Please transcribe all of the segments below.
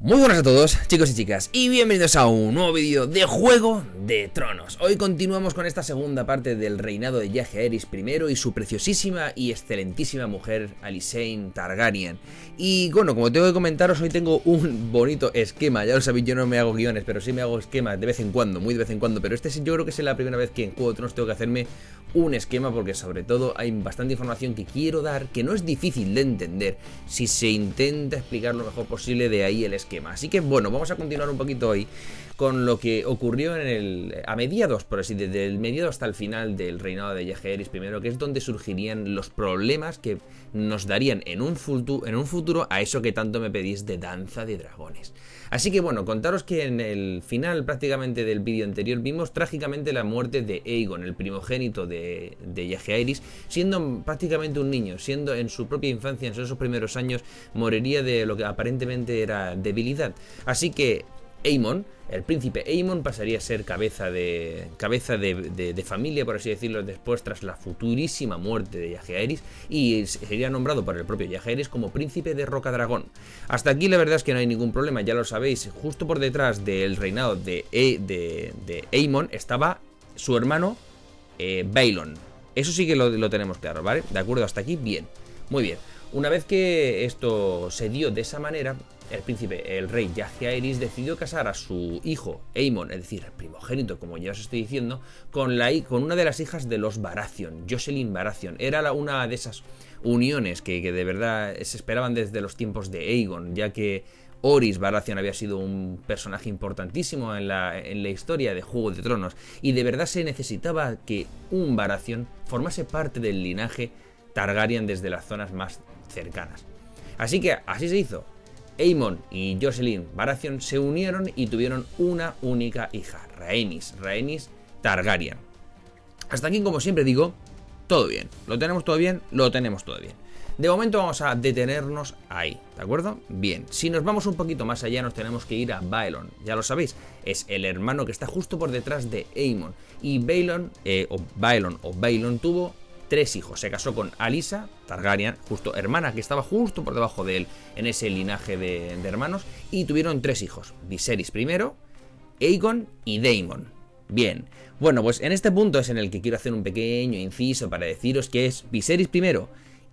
Muy buenas a todos, chicos y chicas, y bienvenidos a un nuevo vídeo de Juego de Tronos. Hoy continuamos con esta segunda parte del reinado de Jaehaerys I y su preciosísima y excelentísima mujer Alysanne Targaryen. Y bueno, como tengo que comentaros, hoy tengo un bonito esquema. Ya lo sabéis, yo no me hago guiones, pero sí me hago esquemas de vez en cuando, muy de vez en cuando. Pero yo creo que es la primera vez que en Juego de Tronos tengo que hacerme un esquema, porque sobre todo hay bastante información que quiero dar, que no es difícil de entender si se intenta explicar lo mejor posible, de ahí el esquema. Así que bueno, vamos a continuar un poquito hoy con lo que ocurrió a mediados, por así, desde el mediado hasta el final del reinado de Jaehaerys I, que es donde surgirían los problemas que nos darían en un futuro a eso que tanto me pedís de Danza de Dragones. Así que bueno, contaros que en el final prácticamente del vídeo anterior vimos trágicamente la muerte de Aegon, el primogénito de Jaehaerys, siendo prácticamente un niño, siendo en su propia infancia, en esos primeros años, moriría de lo que aparentemente era debilidad. Así que Aemon, el príncipe Aemon, pasaría a ser cabeza de familia, por así decirlo, después, tras la futurísima muerte de Jaehaerys, y sería nombrado por el propio Jaehaerys como príncipe de Rocadragón. Hasta aquí la verdad es que no hay ningún problema, ya lo sabéis. Justo por detrás del reinado de Aemon estaba su hermano Baelon. Eso sí que lo tenemos claro, ¿vale? De acuerdo, hasta aquí, bien. Muy bien. Una vez que esto se dio de esa manera, el rey Jaehaerys decidió casar a su hijo Aemon, es decir, el primogénito, como ya os estoy diciendo, con una de las hijas de los Baratheon, Jocelyn Baratheon. Era una de esas uniones que de verdad se esperaban desde los tiempos de Aegon, ya que Orys Baratheon había sido un personaje importantísimo en la historia de Juego de Tronos, y de verdad se necesitaba que un Baratheon formase parte del linaje Targaryen desde las zonas más cercanas. Así que así se hizo. Aemon y Jocelyn Baratheon se unieron y tuvieron una única hija, Rhaenys Targaryen. Hasta aquí, como siempre digo, todo bien. ¿Lo tenemos todo bien? Lo tenemos todo bien. De momento vamos a detenernos ahí, ¿de acuerdo? Bien, si nos vamos un poquito más allá, nos tenemos que ir a Baelon. Ya lo sabéis, es el hermano que está justo por detrás de Aemon. Y Baelon tuvo 3 hijos. Se casó con Alysa Targaryen, hermana que estaba justo por debajo de él en ese linaje de hermanos, y tuvieron 3 hijos: Viserys I, Aegon y Daemon. Bien, bueno, pues en este punto es en el que quiero hacer un pequeño inciso para deciros que es Viserys I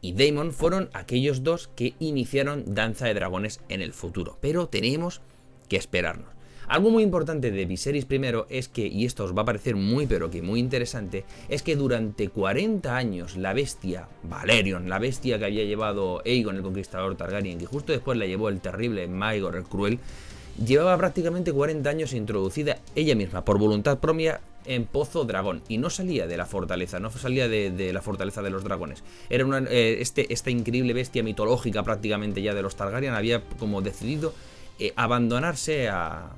y Daemon fueron aquellos dos que iniciaron Danza de Dragones en el futuro, pero tenemos que esperarnos. Algo muy importante de Viserys I es que, y esto os va a parecer muy pero que muy interesante, es que durante 40 años la bestia Valerion, la bestia que había llevado Aegon el Conquistador Targaryen, que justo después la llevó el terrible Maegor el Cruel, llevaba prácticamente 40 años introducida ella misma, por voluntad propia, en Pozo Dragón, y no salía de la fortaleza, no salía de la fortaleza de los dragones. Era esta increíble bestia mitológica prácticamente ya de los Targaryen había como decidido abandonarse a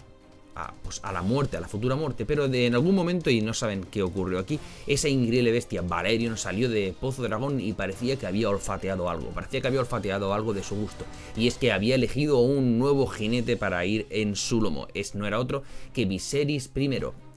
la muerte, a la futura muerte, pero en algún momento, y no saben qué ocurrió aquí, esa increíble bestia Valerion salió de Pozo Dragón y parecía que había olfateado algo, de su gusto, y es que había elegido un nuevo jinete para ir en su lomo. No era otro que Viserys I.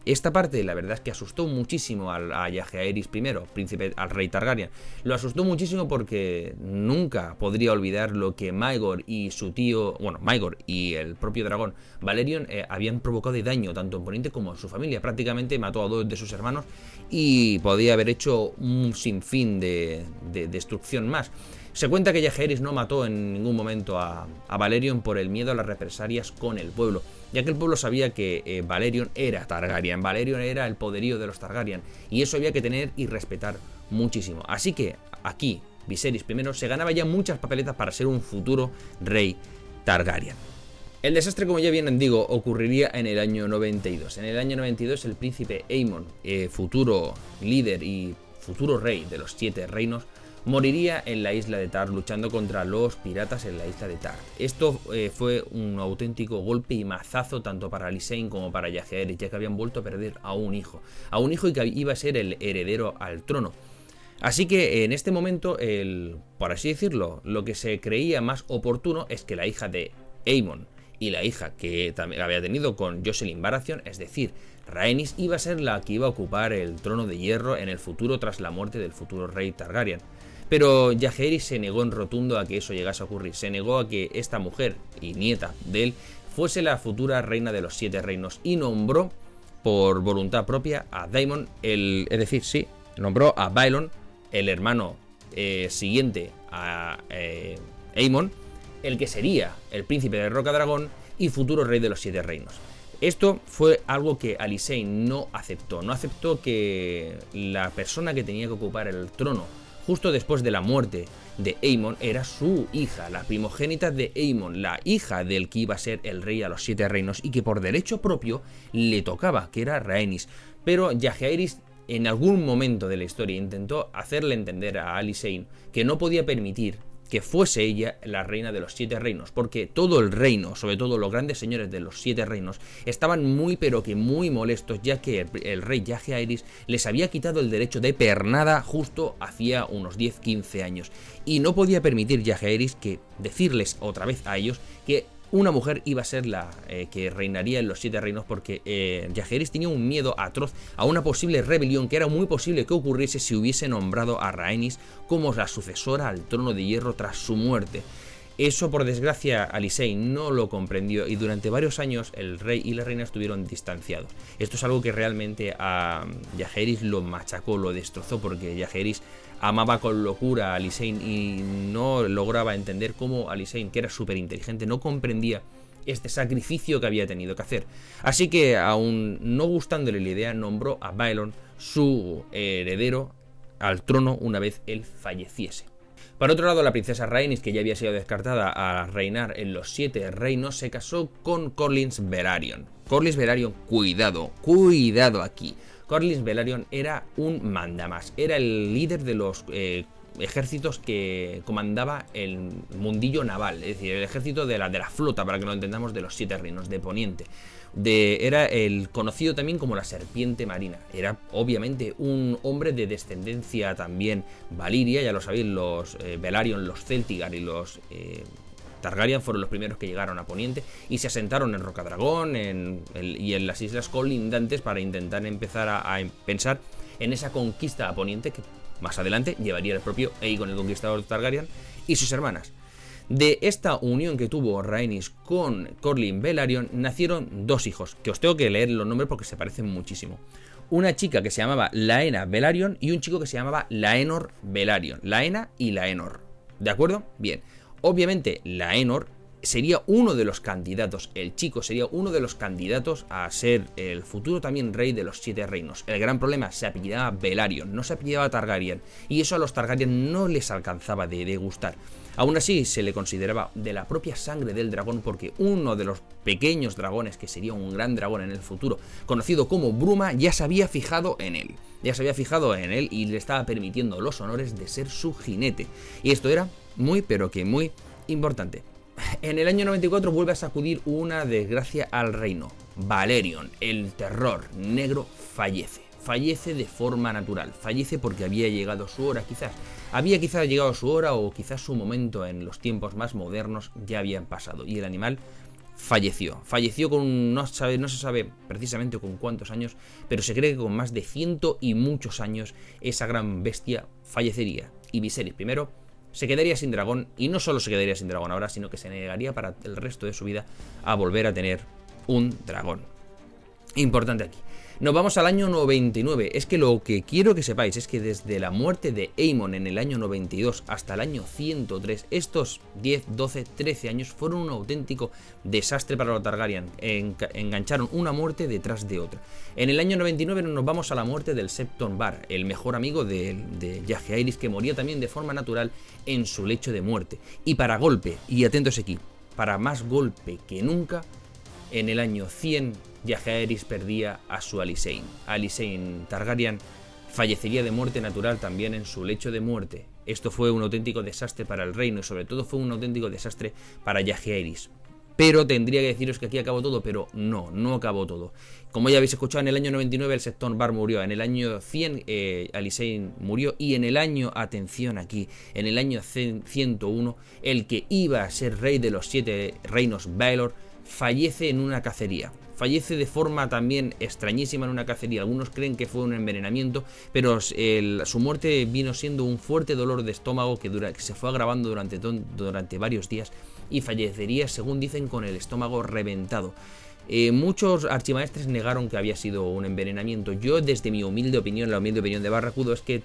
Esta parte, la verdad es que asustó muchísimo a Jaehaerys I, al rey Targaryen. Lo asustó muchísimo porque nunca podría olvidar lo que Maegor y su tío, Maegor y el propio dragón Valerion habían provocado de daño tanto en Poniente como en su familia. Prácticamente mató a 2 de sus hermanos y podía haber hecho un sinfín de destrucción más. Se cuenta que Jaehaerys no mató en ningún momento a Valerion por el miedo a las represalias con el pueblo, ya que el pueblo sabía que Valerion era Targaryen, Valerion era el poderío de los Targaryen, y eso había que tener y respetar muchísimo. Así que aquí Viserys I se ganaba ya muchas papeletas para ser un futuro rey Targaryen. El desastre, como ya bien digo, ocurriría en el año 92. En el año 92 el príncipe Aemon, futuro líder y futuro rey de los 7 reinos, moriría en la isla de Tar luchando contra los piratas en la isla de Tar. Esto fue un auténtico golpe y mazazo tanto para Alysanne como para Jaehaerys, ya que habían vuelto a perder a un hijo y que iba a ser el heredero al trono. Así que en este momento, por así decirlo, lo que se creía más oportuno es que la hija de Aemon y la hija que también había tenido con Jocelyn Baratheon, es decir, Rhaenys, iba a ser la que iba a ocupar el trono de hierro en el futuro tras la muerte del futuro rey Targaryen. Pero Jaehaerys se negó en rotundo a que eso llegase a ocurrir. Se negó a que esta mujer y nieta de él fuese la futura reina de los 7 reinos y nombró por voluntad propia a Daemon, nombró a Baelon, el hermano siguiente a Aemon, el que sería el príncipe de Rocadragón y futuro rey de los 7 reinos. Esto fue algo que Alysanne no aceptó. No aceptó que la persona que tenía que ocupar el trono justo después de la muerte de Aemon era su hija, la primogénita de Aemon, la hija del que iba a ser el rey a los 7 reinos y que por derecho propio le tocaba, que era Rhaenys. Pero Jaehaerys en algún momento de la historia intentó hacerle entender a Alysanne que no podía permitir que fuese ella la reina de los 7 reinos, porque todo el reino, sobre todo los grandes señores de los 7 reinos, estaban muy pero que muy molestos, ya que el rey Jaehaerys les había quitado el derecho de pernada justo hacía unos 10-15 años, y no podía permitir Jaehaerys que decirles otra vez a ellos que una mujer iba a ser la que reinaría en los 7 reinos, porque Jaehaerys tenía un miedo atroz a una posible rebelión que era muy posible que ocurriese si hubiese nombrado a Rhaenys como la sucesora al trono de hierro tras su muerte. Eso, por desgracia, Alysanne no lo comprendió y durante varios años el rey y la reina estuvieron distanciados. Esto es algo que realmente a Jaehaerys lo machacó, lo destrozó, porque Jaehaerys amaba con locura a Alysanne y no lograba entender cómo Alysanne, que era súper inteligente, no comprendía este sacrificio que había tenido que hacer. Así que, aún no gustándole la idea, nombró a Baelon su heredero al trono una vez él falleciese. Por otro lado, la princesa Rhaenys, que ya había sido descartada a reinar en los 7 reinos, se casó con Corlys Velaryon. Corlys Velaryon, cuidado aquí. Corlys Velaryon era un mandamás, era el líder de los ejércitos que comandaba el mundillo naval, es decir, el ejército de la flota, para que lo entendamos, de los 7 reinos de Poniente. Era el conocido también como la serpiente marina. Era obviamente un hombre de descendencia también valiria, ya lo sabéis, los Velaryon, los Celtigar y los Targaryen fueron los primeros que llegaron a Poniente y se asentaron en Rocadragón y en las islas colindantes para intentar empezar a pensar en esa conquista a Poniente que más adelante llevaría el propio Aegon el Conquistador Targaryen y sus hermanas. De esta unión que tuvo Rhaenys con Corlys Velaryon nacieron 2 hijos, que os tengo que leer los nombres porque se parecen muchísimo. Una chica que se llamaba Laena Velaryon y un chico que se llamaba Laenor Velaryon. Laena y Laenor. ¿De acuerdo? Bien. Obviamente Laenor sería uno de los candidatos, el chico sería uno de los candidatos a ser el futuro también rey de los 7 reinos. El gran problema, se apellidaba Velaryon, no se apellidaba Targaryen, y eso a los Targaryen no les alcanzaba de gustar. Aún así se le consideraba de la propia sangre del dragón, porque uno de los pequeños dragones, que sería un gran dragón en el futuro, conocido como Bruma, ya se había fijado en él. Y le estaba permitiendo los honores de ser su jinete. Y esto era muy pero que muy importante. En el año 94 vuelve a sacudir una desgracia al reino. Balerion, el terror negro, fallece de forma natural, fallece porque había llegado su hora, había quizás llegado su hora, o quizás su momento en los tiempos más modernos ya habían pasado, y el animal falleció con, no se sabe precisamente con cuántos años, pero se cree que con más de 100 y muchos años esa gran bestia fallecería, y Viserys I se quedaría sin dragón, y no solo se quedaría sin dragón ahora, sino que se negaría para el resto de su vida a volver a tener un dragón. Importante aquí. Nos vamos al año 99. Es que lo que quiero que sepáis es que desde la muerte de Aemon en el año 92 hasta el año 103, estos 10, 12, 13 años fueron un auténtico desastre para los Targaryen. Engancharon una muerte detrás de otra. En el año 99 nos vamos a la muerte del Septon Bar, el mejor amigo de Jaehaerys, que moría también de forma natural en su lecho de muerte. Y para golpe, y atentos aquí, para más golpe que nunca, en el año 100 Jaehaerys perdía a su Alysanne. Alysanne Targaryen fallecería de muerte natural también en su lecho de muerte. Esto fue un auténtico desastre para el reino y sobre todo fue un auténtico desastre para Jaehaerys. Pero tendría que deciros que aquí acabó todo, pero no acabó todo. Como ya habéis escuchado, en el año 99 el Septon Bar murió, en el año 100 Alysanne murió y en el año, atención aquí, en el año 101 el que iba a ser rey de los 7 reinos, Baelor, fallece en una cacería. Fallece de forma también extrañísima en una cacería. Algunos creen que fue un envenenamiento, pero su muerte vino siendo un fuerte dolor de estómago que se fue agravando durante varios días y fallecería, según dicen, con el estómago reventado. Muchos archimaestres negaron que había sido un envenenamiento. Yo, desde mi humilde opinión, la humilde opinión de Barracudo, es que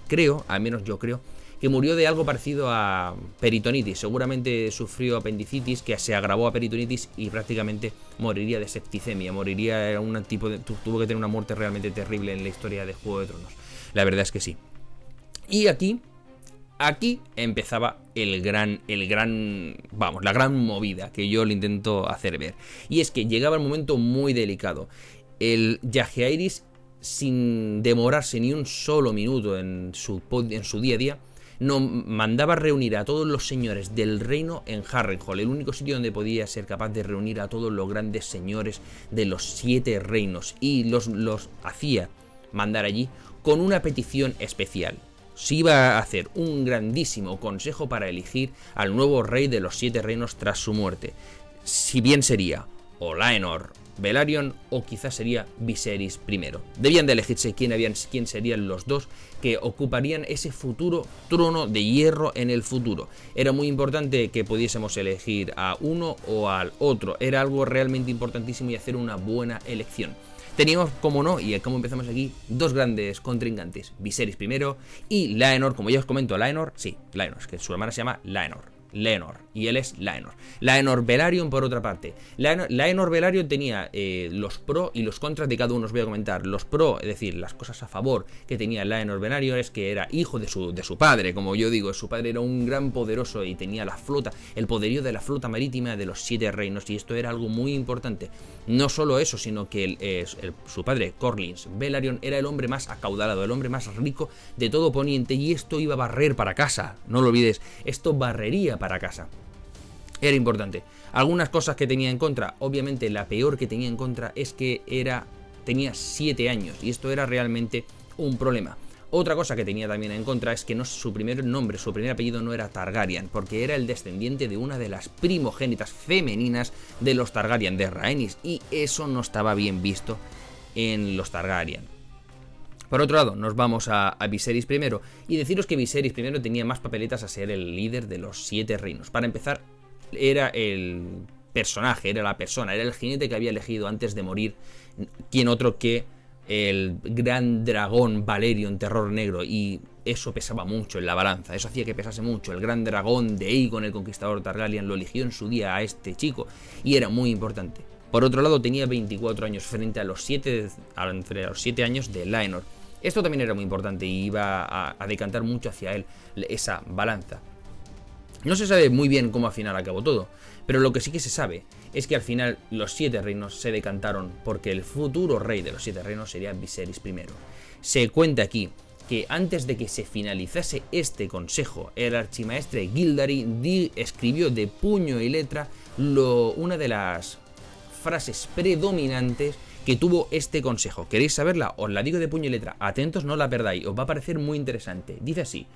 creo, al menos yo creo, que murió de algo parecido a peritonitis. Seguramente sufrió apendicitis, que se agravó a peritonitis y prácticamente moriría de septicemia. Moriría tuvo que tener una muerte realmente terrible en la historia de Juego de Tronos. La verdad es que sí. Y aquí empezaba la gran movida que yo le intento hacer ver. Y es que llegaba el momento muy delicado. El Jaehaerys, sin demorarse ni un solo minuto en su día a día, mandaba reunir a todos los señores del reino en Harrenhal, el único sitio donde podía ser capaz de reunir a todos los grandes señores de los 7 reinos. Y los hacía mandar allí con una petición especial. Se iba a hacer un grandísimo consejo para elegir al nuevo rey de los 7 reinos tras su muerte. Si bien sería o Laenor Velaryon o quizás sería Viserys I. Debían de elegirse quién serían los dos que ocuparían ese futuro trono de hierro en el futuro. Era muy importante que pudiésemos elegir a uno o al otro. Era algo realmente importantísimo y hacer una buena elección. Teníamos, como no, y como empezamos aquí, dos grandes contrincantes, Viserys I y Laenor. Como ya os comento, Laenor, es que su hermana se llama Laenor, y él es Laenor. Laenor Velaryon, por otra parte. Laenor Velaryon tenía los pros y los contras de cada uno. Os voy a comentar los pros, es decir, las cosas a favor que tenía Laenor Velaryon, es que era hijo de su padre. Como yo digo, su padre era un gran poderoso y tenía la flota, el poderío de la flota marítima de los 7 reinos, y esto era algo muy importante. No solo eso, sino que su padre, Corlys Velaryon, era el hombre más acaudalado, el hombre más rico de todo Poniente, y esto iba a barrer para casa. No lo olvides, esto barrería para casa. Era importante. Algunas cosas que tenía en contra, obviamente la peor que tenía en contra es que tenía 7 años, y esto era realmente un problema. Otra cosa que tenía también en contra es que su primer nombre, su primer apellido no era Targaryen, porque era el descendiente de una de las primogénitas femeninas de los Targaryen, de Rhaenys, y eso no estaba bien visto en los Targaryen. Por otro lado, nos vamos a Viserys I, y deciros que Viserys I tenía más papeletas a ser el líder de los 7 reinos. Para empezar, era el personaje, era la persona, era el jinete que había elegido antes de morir, quien otro que el gran dragón Balerion, Terror Negro, y eso pesaba mucho en la balanza, eso hacía que pesase mucho. El gran dragón de Aegon, el conquistador Targaryen, lo eligió en su día a este chico, y era muy importante. Por otro lado, tenía 24 años frente a los 7 años de Laenor. Esto también era muy importante y iba a decantar mucho hacia él esa balanza. No se sabe muy bien cómo al final acabó todo, pero lo que sí que se sabe es que al final los 7 reinos se decantaron porque el futuro rey de los 7 reinos sería Viserys I. Se cuenta aquí que antes de que se finalizase este consejo, el archimaestre Gildary escribió de puño y letra una de las frases predominantes que tuvo este consejo. ¿Queréis saberla? Os la digo de puño y letra. Atentos, no la perdáis, os va a parecer muy interesante. Dice así: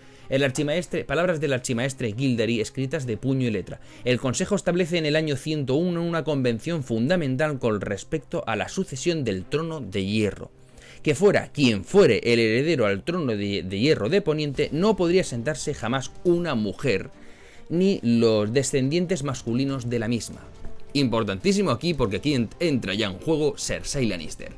palabras del archimaestre Gildary escritas de puño y letra. El consejo establece en el año 101 una convención fundamental con respecto a la sucesión del trono de hierro. Que fuera quien fuere el heredero al trono de hierro de Poniente, no podría sentarse jamás una mujer, ni los descendientes masculinos de la misma. Importantísimo aquí, porque aquí entra ya en juego Cersei Lannister.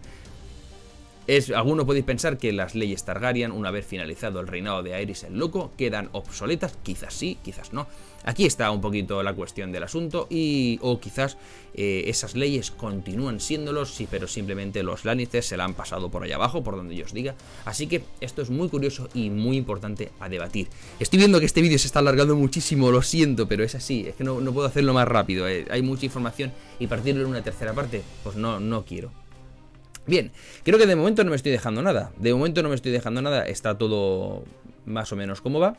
Algunos podéis pensar que las leyes Targaryen, una vez finalizado el reinado de Aerys el Loco, quedan obsoletas. Quizás sí, quizás no. Aquí está un poquito la cuestión del asunto, o quizás esas leyes continúan siéndolos, sí, pero simplemente los Lannister se la han pasado por allá abajo, por donde yo os diga. Así que esto es muy curioso y muy importante a debatir. Estoy viendo que este vídeo se está alargando muchísimo, lo siento, pero es así, es que no puedo hacerlo más rápido. Hay mucha información y partirlo en una tercera parte, pues no quiero. Bien, creo que de momento no me estoy dejando nada. Está todo más o menos como va.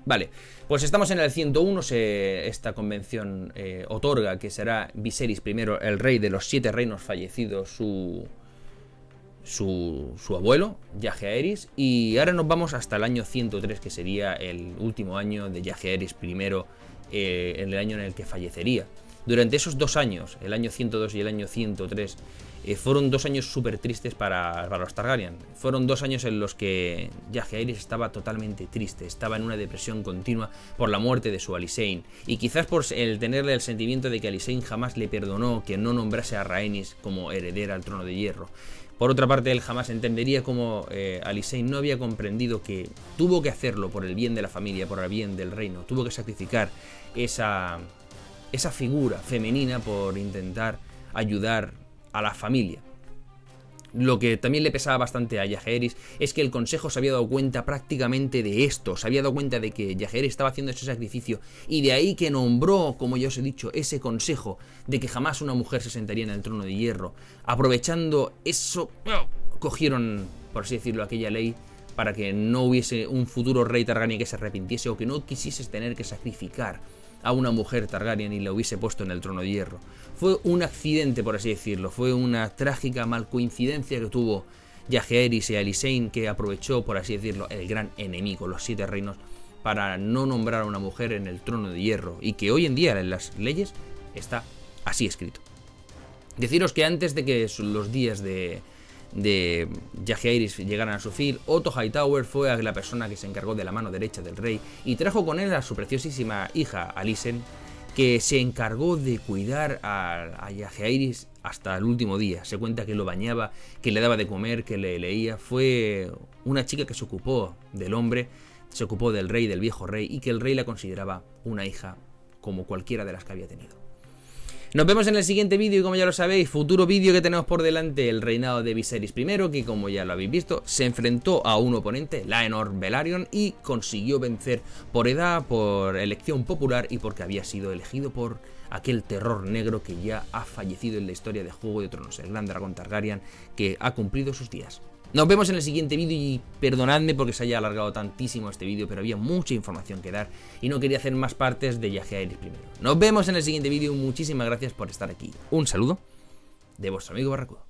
Vale, pues estamos en el 101, esta convención otorga que será Viserys I, el rey de los 7 reinos, fallecido su abuelo, Jaehaerys, y ahora nos vamos hasta el año 103, que sería el último año de Jaehaerys I, en el año en el que fallecería. Durante esos 2 años, el año 102 y el año 103, fueron 2 años súper tristes para los Targaryen. Fueron 2 años en los que Jaehaerys estaba totalmente triste, estaba en una depresión continua por la muerte de su Alysanne, y quizás por el tenerle el sentimiento de que Alysanne jamás le perdonó que no nombrase a Rhaenys como heredera al trono de hierro. Por otra parte, él jamás entendería cómo Alysanne no había comprendido que tuvo que hacerlo por el bien de la familia, por el bien del reino, tuvo que sacrificar esa figura femenina por intentar ayudar a la familia. Lo que también le pesaba bastante a Jaehaerys es que el consejo se había dado cuenta prácticamente de esto, se había dado cuenta de que Jaehaerys estaba haciendo ese sacrificio, y de ahí que nombró, como ya os he dicho, ese consejo de que jamás una mujer se sentaría en el trono de hierro. Aprovechando eso, cogieron, por así decirlo, aquella ley para que no hubiese un futuro rey Targaryen que se arrepintiese o que no quisiese tener que sacrificar a una mujer Targaryen y la hubiese puesto en el trono de hierro. Fue un accidente, por así decirlo, fue una trágica mal coincidencia que tuvo Jaehaerys y Alysanne, que aprovechó, por así decirlo, el gran enemigo, los 7 reinos, para no nombrar a una mujer en el trono de hierro, y que hoy en día en las leyes está así escrito. Deciros que antes de que los días de Jaehaerys llegaran a su fin, Otto Hightower fue la persona que se encargó de la mano derecha del rey y trajo con él a su preciosísima hija Alysanne, que se encargó de cuidar a Jaehaerys hasta el último día. Se cuenta que lo bañaba, que le daba de comer, que le leía. Fue una chica que se ocupó del hombre, se ocupó del rey, del viejo rey, y que el rey la consideraba una hija como cualquiera de las que había tenido. Nos vemos en el siguiente vídeo y, como ya lo sabéis, futuro vídeo que tenemos por delante, el reinado de Viserys I, que, como ya lo habéis visto, se enfrentó a un oponente, Laenor Velaryon, y consiguió vencer por edad, por elección popular y porque había sido elegido por aquel terror negro que ya ha fallecido en la historia de Juego de Tronos, el gran dragón Targaryen, que ha cumplido sus días. Nos vemos en el siguiente vídeo y perdonadme porque se haya alargado tantísimo este vídeo, pero había mucha información que dar y no quería hacer más partes de Jaehaerys I. Nos vemos en el siguiente vídeo, muchísimas gracias por estar aquí. Un saludo de vuestro amigo Barracudo.